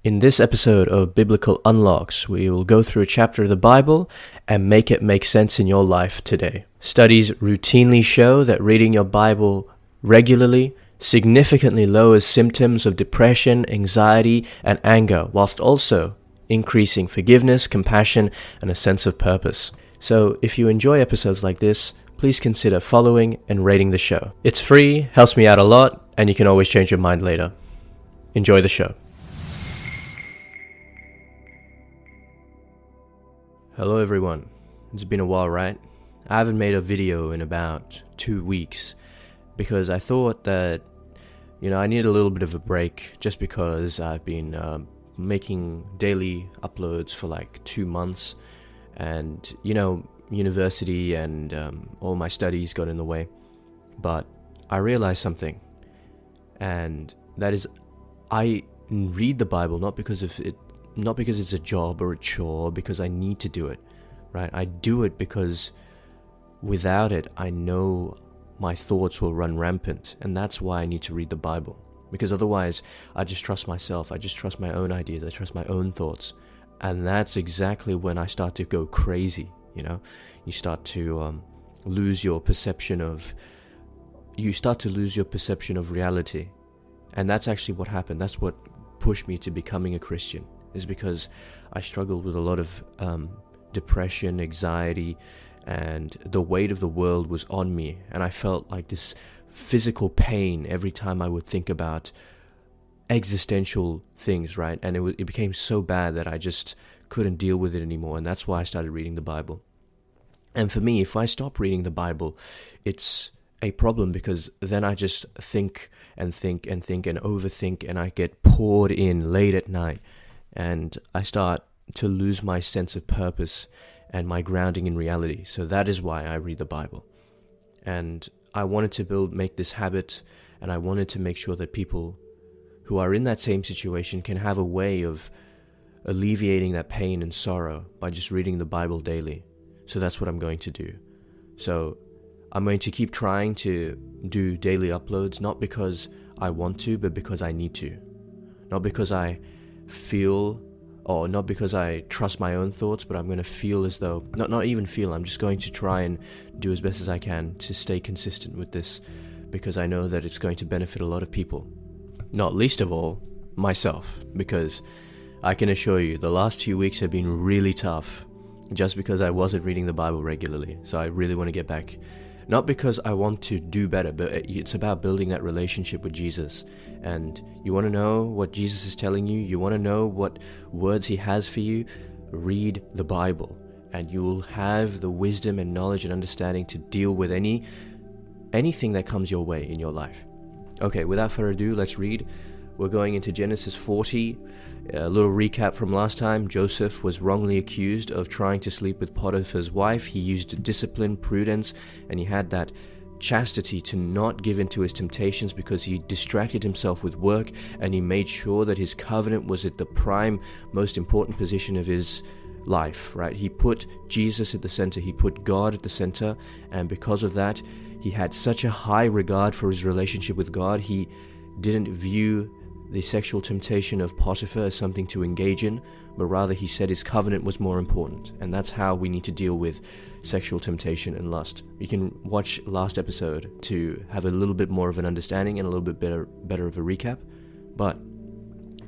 In this episode of Biblical Unlocks, we will go through a chapter of the Bible and make it make sense in your life today. Studies routinely show that reading your Bible regularly significantly lowers symptoms of depression, anxiety, and anger, whilst also increasing forgiveness, compassion, and a sense of purpose. So if you enjoy episodes like this, please consider following and rating the show. It's free, helps me out a lot, and you can always change your mind later. Enjoy the show. Hello everyone. It's been a while, right? I haven't made a video in about 2 weeks because I thought that, I need a little bit of a break just because I've been making daily uploads for like 2 months and, university and all my studies got in the way. But I realized something, and that is I read the Bible not because it's a job or a chore, because I need to do it, right? I do it because without it, I know my thoughts will run rampant, and that's why I need to read the Bible. Because otherwise, I just trust myself, I just trust my own ideas, I trust my own thoughts, and that's exactly when I start to go crazy, You start to lose your perception of reality, and that's actually what happened. That's what pushed me to becoming a Christian. Is because I struggled with a lot of depression, anxiety, and the weight of the world was on me, and I felt like this physical pain every time I would think about existential things, right? And it became so bad that I just couldn't deal with it anymore, and that's why I started reading the Bible. And for me, if I stop reading the Bible, it's a problem, because then I just think and think and think and overthink, and I get poured in late at night. And I start to lose my sense of purpose and my grounding in reality. So that is why I read the Bible. And I wanted to make this habit, and I wanted to make sure that people who are in that same situation can have a way of alleviating that pain and sorrow by just reading the Bible daily. So that's what I'm going to do. So I'm going to keep trying to do daily uploads, not because I want to, but because I need to. Not because I feel, or not because I trust my own thoughts, but I'm going to feel as though, not even feel, I'm just going to try and do as best as I can to stay consistent with this, because I know that it's going to benefit a lot of people, not least of all myself, because I can assure you the last few weeks have been really tough just because I wasn't reading the Bible regularly. So I really want to get back, not because I want to do better, but it's about building that relationship with Jesus. And you want to know what Jesus is telling you? You want to know what words he has for you? Read the Bible, and you will have the wisdom and knowledge and understanding to deal with anything that comes your way in your life. Okay, without further ado, let's read. We're going into Genesis 40. A little recap from last time. Joseph was wrongly accused of trying to sleep with Potiphar's wife. He used discipline, prudence, and he had that chastity to not give in to his temptations, because he distracted himself with work, and he made sure that his covenant was at the prime, most important position of his life, right? He put Jesus at the center, he put God at the center, and because of that, he had such a high regard for his relationship with God. He didn't view the sexual temptation of Potiphar as something to engage in, but rather he said his covenant was more important. And that's how we need to deal with sexual temptation and lust. You can watch last episode to have a little bit more of an understanding and a little bit better of a recap. But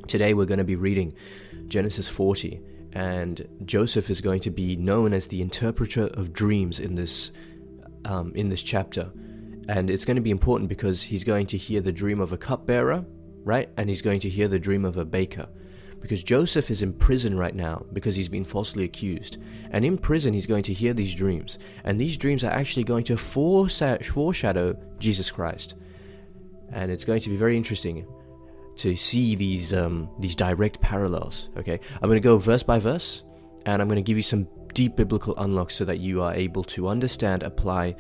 today we're going to be reading Genesis 40, and Joseph is going to be known as the interpreter of dreams in this chapter. And it's going to be important because he's going to hear the dream of a cupbearer, right? And he's going to hear the dream of a baker. Because Joseph is in prison right now because he's been falsely accused. And in prison, he's going to hear these dreams. And these dreams are actually going to foreshadow Jesus Christ. And it's going to be very interesting to see these direct parallels, okay? I'm going to go verse by verse, and I'm going to give you some deep biblical unlocks so that you are able to understand and apply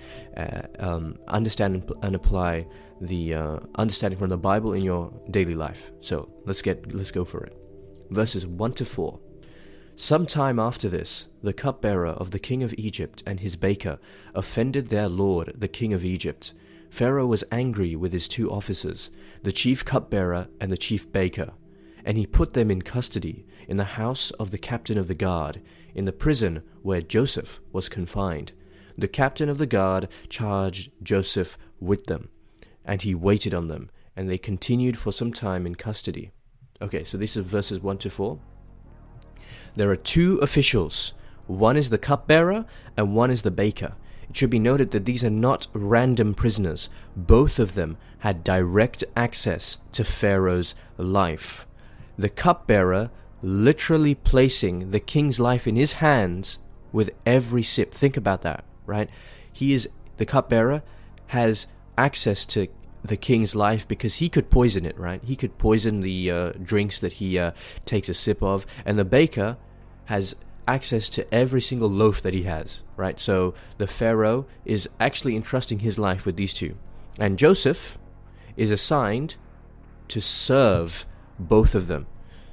the understanding from the Bible in your daily life. So let's go for it. Verses 1 to 4. Some time after this, the cupbearer of the king of Egypt and his baker offended their lord, the king of Egypt. Pharaoh was angry with his two officers, the chief cupbearer and the chief baker, and he put them in custody in the house of the captain of the guard, in the prison where Joseph was confined. The captain of the guard charged Joseph with them, and he waited on them, and they continued for some time in custody. Okay, so these are verses 1 to 4. There are two officials. One is the cupbearer, and one is the baker. It should be noted that these are not random prisoners. Both of them had direct access to Pharaoh's life. The cupbearer literally placing the king's life in his hands with every sip. Think about that, right? The cupbearer has access to the king's life because he could poison it, right? He could poison the drinks that he takes a sip of, and the baker has access to every single loaf that he has, right? So the Pharaoh is actually entrusting his life with these two. And Joseph is assigned to serve both of them.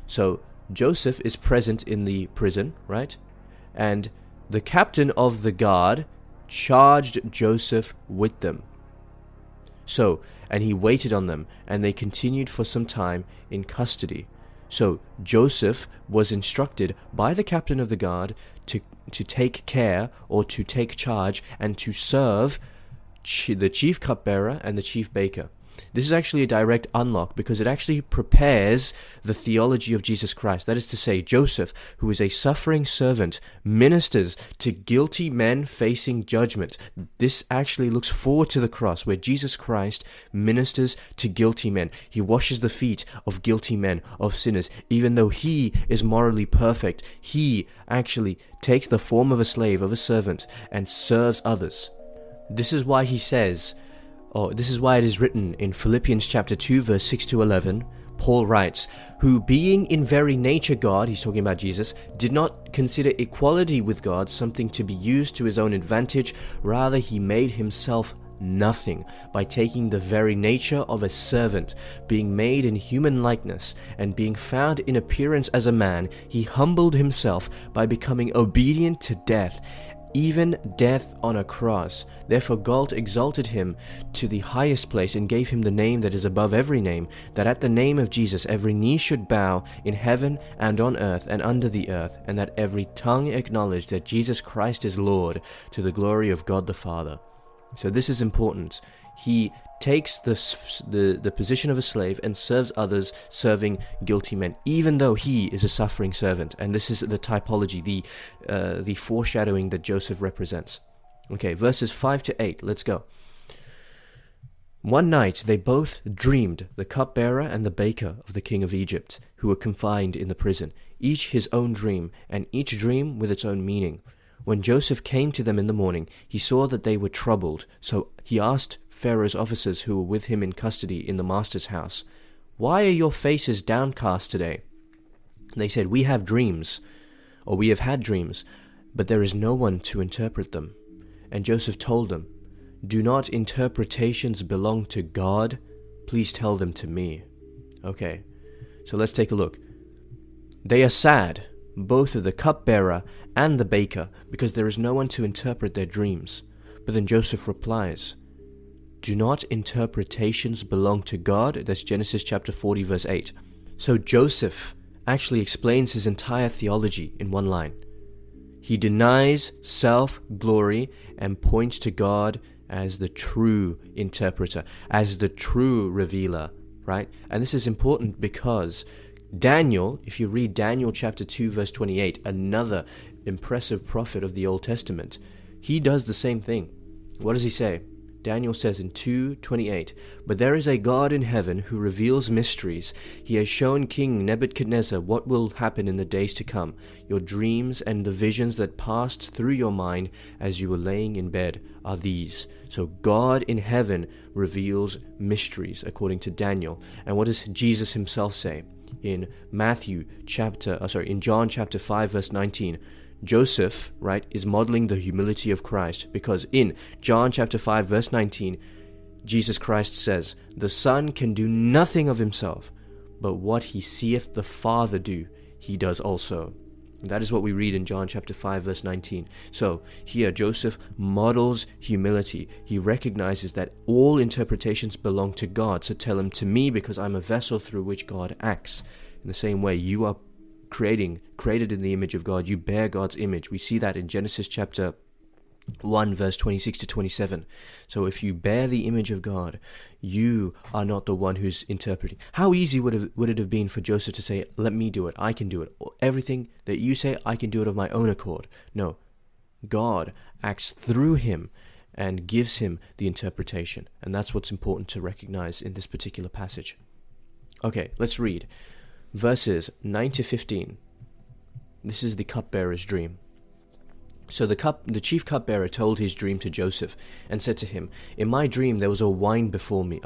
So Joseph is present in the prison, right? And the captain of the guard charged Joseph with them. So, and he waited on them, and they continued for some time in custody. So Joseph was instructed by the captain of the guard to take care, or to take charge, and to serve the chief cupbearer and the chief baker. This is actually a direct unlock because it actually prepares the theology of Jesus Christ. That is to say, Joseph, who is a suffering servant, ministers to guilty men facing judgment. This actually looks forward to the cross, where Jesus Christ ministers to guilty men. He washes the feet of guilty men, of sinners. Even though he is morally perfect, he actually takes the form of a slave, of a servant, and serves others. This is why he says, this is why it is written in Philippians chapter 2, verse 6 to 11, Paul writes, who being in very nature God, he's talking about Jesus, did not consider equality with God something to be used to his own advantage. Rather, he made himself nothing by taking the very nature of a servant, being made in human likeness, and being found in appearance as a man, he humbled himself by becoming obedient to death, even death on a cross. Therefore God exalted him to the highest place and gave him the name that is above every name, that at the name of Jesus every knee should bow in heaven and on earth and under the earth, and that every tongue acknowledge that Jesus Christ is Lord, to the glory of God the Father. So this is important. He takes the position of a slave and serves others, serving guilty men, even though he is a suffering servant. And this is the typology, the foreshadowing that Joseph represents. Okay, verses 5 to 8, let's go. One night they both dreamed, the cupbearer and the baker of the king of Egypt, who were confined in the prison, each his own dream, and each dream with its own meaning. When Joseph came to them in the morning, he saw that they were troubled, so he asked Pharaoh's officers who were with him in custody in the master's house, "Why are your faces downcast today?" They said, "We have dreams," or "We have had dreams, but there is no one to interpret them." And Joseph told them, "Do not interpretations belong to God? Please tell them to me." Okay, so let's take a look. They are sad, both of the cupbearer and the baker, because there is no one to interpret their dreams. But then Joseph replies, "Do not interpretations belong to God?" That's Genesis chapter 40, verse 8. So Joseph actually explains his entire theology in one line. He denies self-glory and points to God as the true interpreter, as the true revealer, right? And this is important because Daniel, if you read Daniel chapter 2, verse 28, another impressive prophet of the Old Testament, he does the same thing. What does he say? Daniel says in 2:28, "But there is a God in heaven who reveals mysteries. He has shown King Nebuchadnezzar what will happen in the days to come. Your dreams and the visions that passed through your mind as you were laying in bed are these." So God in heaven reveals mysteries, according to Daniel. And what does Jesus himself say? In John chapter 5, verse 19, Joseph, right, is modeling the humility of Christ, because in John chapter 5, verse 19, Jesus Christ says, "The Son can do nothing of himself, but what he seeth the Father do, he does also." That is what we read in John chapter 5, verse 19. So here Joseph models humility. He recognizes that all interpretations belong to God. So tell them to me because I'm a vessel through which God acts. In the same way, you are created in the image of God. You bear God's image. We see that in Genesis chapter 1 verse 26 to 27. So if you bear the image of God, you are not the one who's interpreting. How easy would it have been for Joseph to say, let me do it, I can do it, or everything that you say, I can do it of my own accord? No, God acts through him and gives him the interpretation, and that's what's important to recognize in this particular passage. Okay, let's read verses 9 to 15. This is the cupbearer's dream. So the chief cupbearer told his dream to Joseph, and said to him, in my dream there was a vine before me,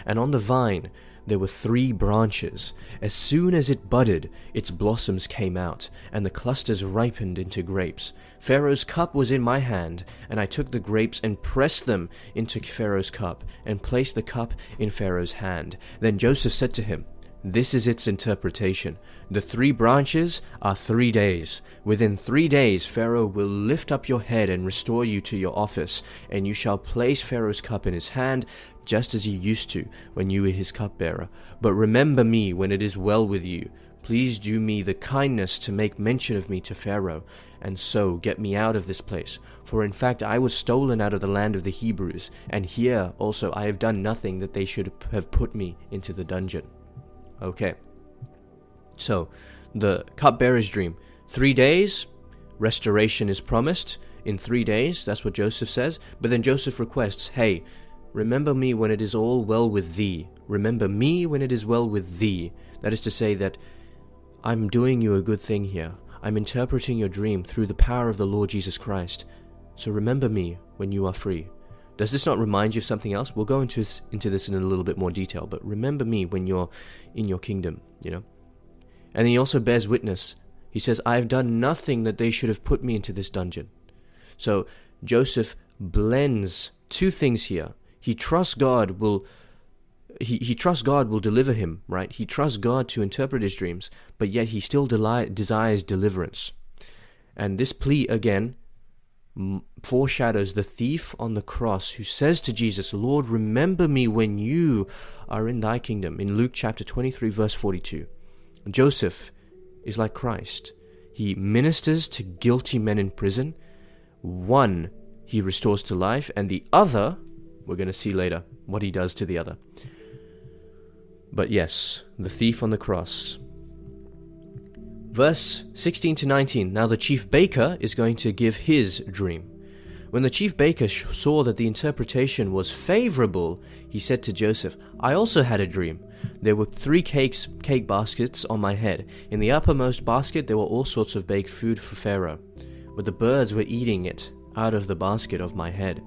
and on the vine there were 3 branches. As soon as it budded, its blossoms came out, and the clusters ripened into grapes. Pharaoh's cup was in my hand, and I took the grapes and pressed them into Pharaoh's cup, and placed the cup in Pharaoh's hand. Then Joseph said to him, this is its interpretation. The 3 branches are 3 days. Within 3 days Pharaoh will lift up your head and restore you to your office, and you shall place Pharaoh's cup in his hand, just as you used to when you were his cupbearer. But remember me when it is well with you. Please do me the kindness to make mention of me to Pharaoh, and so get me out of this place. For in fact I was stolen out of the land of the Hebrews, and here also I have done nothing that they should have put me into the dungeon. Okay, so the cupbearer's dream. 3 days, restoration is promised. In 3 days, that's what Joseph says. But then Joseph requests, hey, remember me when it is all well with thee. Remember me when it is well with thee. That is to say that I'm doing you a good thing here. I'm interpreting your dream through the power of the Lord Jesus Christ. So remember me when you are free. Does this not remind you of something else? We'll go into this in a little bit more detail, but remember me when you're in your kingdom, And then he also bears witness. He says, I have done nothing that they should have put me into this dungeon. So Joseph blends 2 things here. He trusts God will deliver him, right? He trusts God to interpret his dreams, but yet he still desires deliverance. And this plea, again, foreshadows the thief on the cross who says to Jesus, Lord, remember me when you are in thy kingdom, in Luke chapter 23 verse 42. Joseph is like Christ. He ministers to guilty men in prison. One he restores to life, and the other, we're going to see later what he does to the other. But yes, the thief on the cross. Verse 16 to 19. Now the chief baker is going to give his dream. When the chief baker saw that the interpretation was favorable, he said to Joseph, I also had a dream. There were 3 cake baskets on my head. In the uppermost basket there were all sorts of baked food for Pharaoh, but the birds were eating it out of the basket of my head.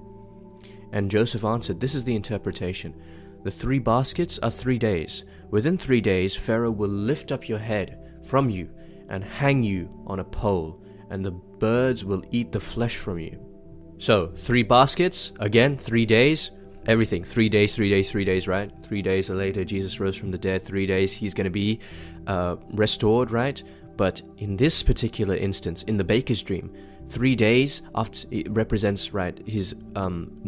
And Joseph answered, this is the interpretation. The 3 baskets are 3 days. Within 3 days Pharaoh will lift up your head from you and hang you on a pole, and the birds will eat the flesh from you. So 3 baskets, again 3 days, everything 3 days, 3 days, 3 days, right? 3 days later Jesus rose from the dead. 3 days he's going to be restored, right? But in this particular instance, in the baker's dream, 3 days after it represents, right, his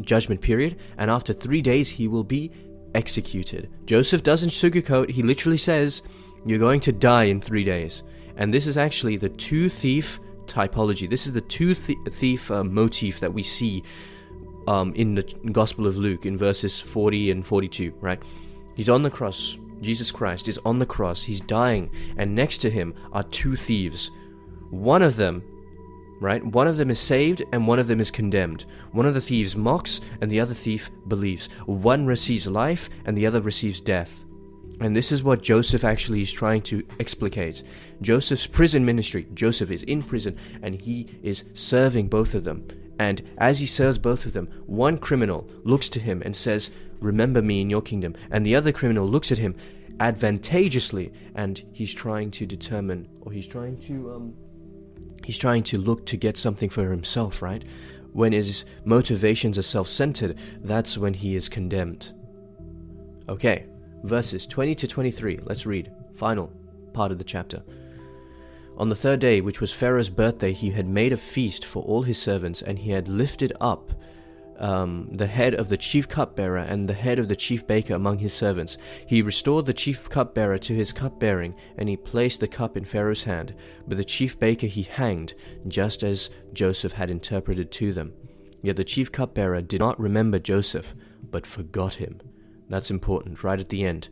judgment period, and after 3 days he will be executed. Joseph doesn't sugarcoat. He literally says, you're going to die in 3 days. And this is actually the 2 thief typology. This is the 2 thief motif that we see in the Gospel of Luke in verses 40 and 42, right? He's on the cross. Jesus Christ is on the cross. He's dying. And next to him are 2 thieves. One of them, right? One of them is saved and one of them is condemned. One of the thieves mocks and the other thief believes. One receives life and the other receives death. And this is what Joseph actually is trying to explicate. Joseph's prison ministry. Joseph is in prison and he is serving both of them. And as he serves both of them, one criminal looks to him and says, remember me in your kingdom. And the other criminal looks at him advantageously, and he's trying to determine, or he's trying to look to get something for himself, right? When his motivations are self-centered, that's when he is condemned. Okay. Verses 20 to 23, let's read. Final part of the chapter. On the 3rd day, which was Pharaoh's birthday, he had made a feast for all his servants, and he had lifted up the head of the chief cupbearer and the head of the chief baker among his servants. He restored the chief cupbearer to his cupbearing, and he placed the cup in Pharaoh's hand. But the chief baker he hanged, just as Joseph had interpreted to them. Yet the chief cupbearer did not remember Joseph, but forgot him. That's important, right at the end.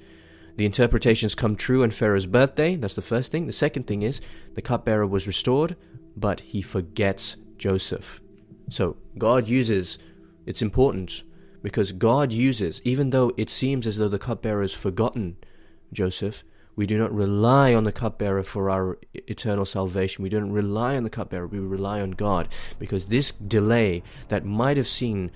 The interpretations come true on Pharaoh's birthday. That's the first thing. The second thing is the cupbearer was restored, but he forgets Joseph. So God uses, it's important, because God uses, even though it seems as though the cupbearer has forgotten Joseph, we do not rely on the cupbearer for our eternal salvation. We don't rely on the cupbearer, we rely on God. Because this delay that might have seemed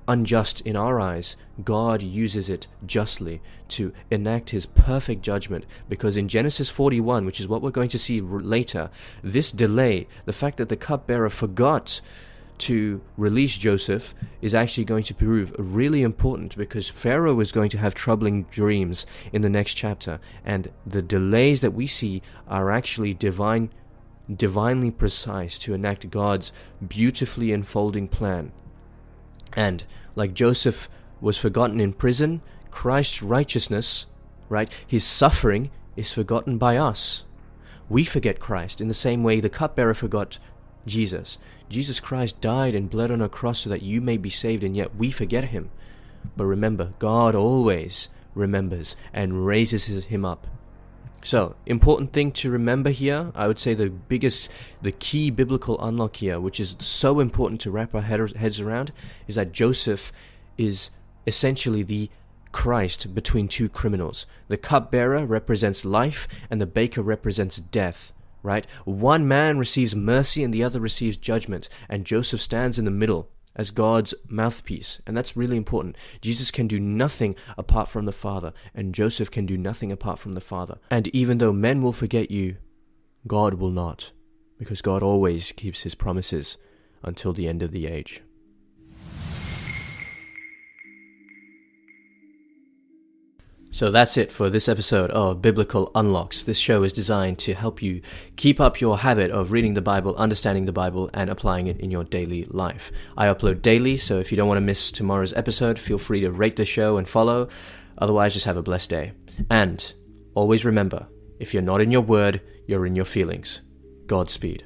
unjust in our eyes, God uses it justly to enact his perfect judgment. Because in Genesis 41, which is what we're going to see later, this delay, the fact that the cupbearer forgot to release Joseph, is actually going to prove really important, because Pharaoh is going to have troubling dreams in the next chapter, and the delays that we see are actually divinely precise to enact God's beautifully unfolding plan. And like Joseph was forgotten in prison, Christ's righteousness, right, his suffering is forgotten by us. We forget Christ in the same way the cupbearer forgot Jesus. Jesus Christ died and bled on a cross so that you may be saved, and yet we forget him. But remember, God always remembers and raises him up. So, important thing to remember here, I would say the key biblical unlock here, which is so important to wrap our heads around, is that Joseph is essentially the Christ between two criminals. The cupbearer represents life, and the baker represents death. Right? One man receives mercy and the other receives judgment, and Joseph stands in the middle as God's mouthpiece, and that's really important. Jesus can do nothing apart from the Father, and Joseph can do nothing apart from the Father. And even though men will forget you, God will not, because God always keeps his promises until the end of the age. So that's it for this episode of Biblical Unlocks. This show is designed to help you keep up your habit of reading the Bible, understanding the Bible, and applying it in your daily life. I upload daily, so if you don't want to miss tomorrow's episode, feel free to rate the show and follow. Otherwise, just have a blessed day. And always remember, if you're not in your word, you're in your feelings. Godspeed.